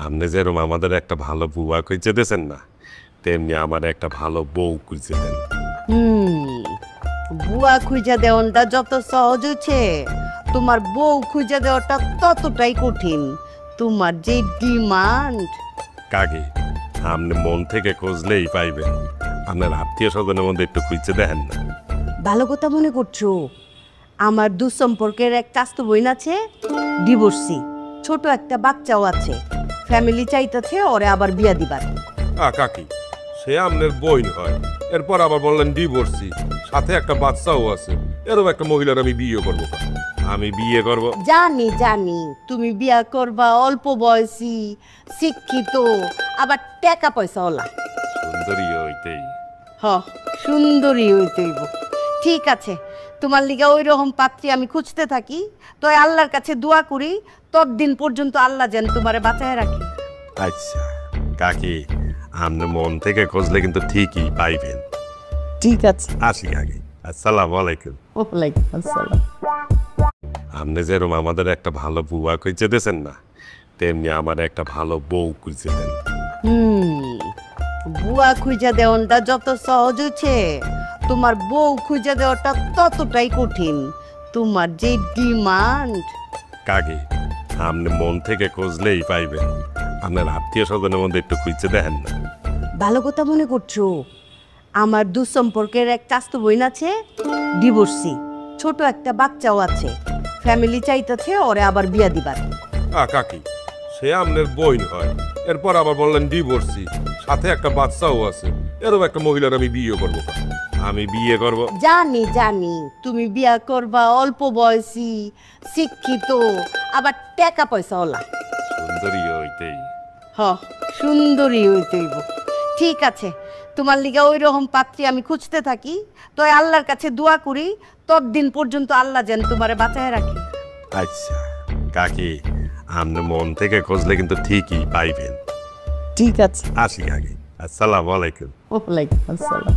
আপনি যেরকম আমাদের একটা ভালো বুয়া খুঁজে দিয়েছেন না, তেমনি আমার একটা ভালো বউ খুঁজে দেন। বুয়া খুঁজা দেওয়াটা যত সহজ হচ্ছে, তোমার বউ খুঁজা দেওয়াটা ততটাই কঠিন। তোমার যে ডিমান্ড। কাকি, আপনি মন থেকে খুঁজলেই পাইবেন। আপনার আত্মীয় স্বজনের মধ্যে একটু খুঁজে দেখেন না। ভালো কথা মনে করছো? আমার দুঃসম্পর্কের এক চাস্তো বোন আছে, ডিভোর্সি, ছোট একটা বাচ্চাও আছে। ফ্যামিলি চাইতেছে ওরে আবার বিয়া দিবার। কাকি, সে আপনার বই হয়, এরপর আবার বললেন ডিভোর্সি, সাথে একটা বাচ্চাও আছে। এরকম একটা মহিলার আমি বিয়ে করবো। আমি বিয়ে করব? জানি জানি তুমি বিয়া করবা, অল্প বয়সী, শিক্ষিত, আবার টাকা পয়সা ওলা। সুন্দরী হইতেই। হ, সুন্দরী হইতেইব। ঠিক আছে, তোমার লিগা ওই রকম পাত্রী আমি খুঁজতে থাকি, তো আল্লাহর কাছে দোয়া করি ততদিন পর্যন্ত আল্লাহ যেন তোমারে বাঁচায় রাখে। আচ্ছা কাকি, আপনি মন থেকে খুঁজলে কিন্তু ঠিকই পাইবেন। ঠিক আছে। আসি কাকি, আসসালামু আলাইকুম। ওয়ালাইকুম আসসালাম। আপনি যেরকম আমাদের একটা ভালো বুয়া খুঁজে দিয়েছেন না, তেমনি আমার একটা ভালো বউ খুঁজে দেন। বুয়া খুঁজা দেওয়াটা যত সহজ হচ্ছে, তোমার বউ খুঁজা দেওয়াটা ততটাই কঠিন। তোমার যে ডিমান্ড। কাকি, আপনি মন থেকে খুঁজলেই পাইবেন। আপনার আত্মীয় স্বজনের মধ্যে একটু খুঁজে দেখেন না। ভালো কথা মনে করছো? আমার দুঃসম্পর্কের এক চাস্তো বোন আছে, ডিভোর্সি, ছোট একটা বাচ্চাও আছে। ফ্যামিলি চাইতেছে ওরে আবার বিয়া দিবার। কাকি, সে আপনার বই হয়, এরপর আবার বললেন ডিভোর্সি, সাথে একটা বাচ্চাও আছে। এরকম একটা মহিলার আমি বিয়ে করবো। আমি বিয়ে করব? জানি জানি তুমি বিয়া করবা, অল্প বয়সী, শিক্ষিত, আবার টাকা পয়সা ওলা। সুন্দরী হইতেই। হ, সুন্দরী হইতেইব। ঠিক আছে, তোমার লিগা ওই রকম পাত্রী আমি খুঁজতে থাকি, তো আল্লাহর কাছে দোয়া করি ততদিন পর্যন্ত আল্লাহ যেন তোমারে বাঁচায় রাখে। আচ্ছা কাকি, আপনি মন থেকে খুঁজলে কিন্তু ঠিকই পাইবেন। ঠিক আছে। আসি কাকি, আসসালামু আলাইকুম। ওয়ালাইকুম আসসালাম।